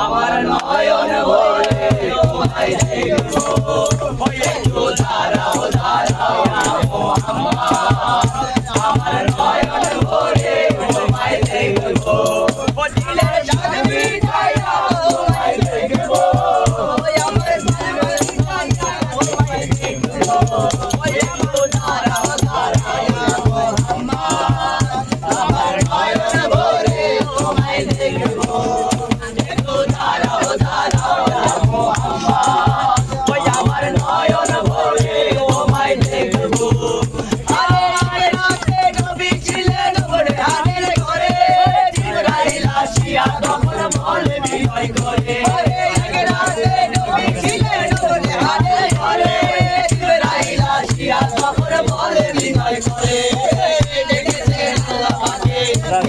আমার নয়ন ভরে তোমায় দেখবো, একটু দাঁড়াও দাঁড়াও আমার নয়ন ভরে তোমায় দেখবো, দিলে জানবি যাইয়া তোমায় দেখবো, আমার তোমায় দেখবো, একটু দাঁড়াও দাঁড়াও আমার নয়ন ভরে তোমায় দেখবো, একটু দাঁড়াও দাঁড়াও আমার নয়ন ভরে তোমায় দেখবো। আরে রাতে নবী ছিলেন ভোরে হাতের ঘরে, জিবরাইল আসিয়া তখন বলে বিনয় করে, রাতে নবী ছিলেন ভোরে হাতের ঘরে, জিবরাইল আসিয়া তখন বলে বিনয় করে, ডেকেছেন আল্লাহ পাকে,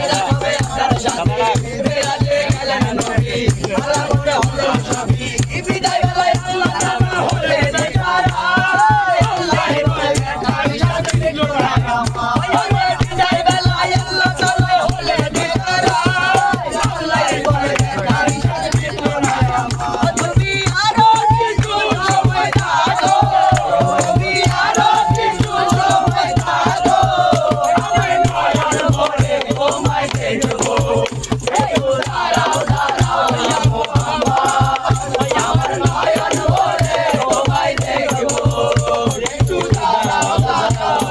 এরা হবে আপনার সাথে, বেরাতে গেলেন নবী, আল্লাহ করে হলো সবই, বিদায় বেলায় আল্লাহ নামা হলে দেখারা, আল্লাহ বলে আমি সাথে দেখলো রাখা, বিদায় বেলায় আল্লাহ নামা হলে দেখারা, আল্লাহ বলে আমি সাথে দেখলো রাখা, তুমি আরো কিছু সময় থাকো, তুমি আরো কিছু সময় থাকো, আমার নয়ন ভরে তোমায় দেখবো, একটু দাঁড়াও দাঁড়াও আমার নয়ন ভরে তোমায় দেখবো, একটু দাঁড়াও দাঁড়াও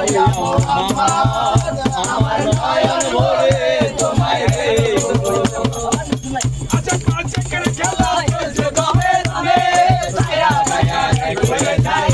আমার নয়ন ভরে তোমায় দেখবো। আচ্ছা কাছে করে খেলা চলছে দমে দমে, ছায়া ছায়া ঘুরে যায়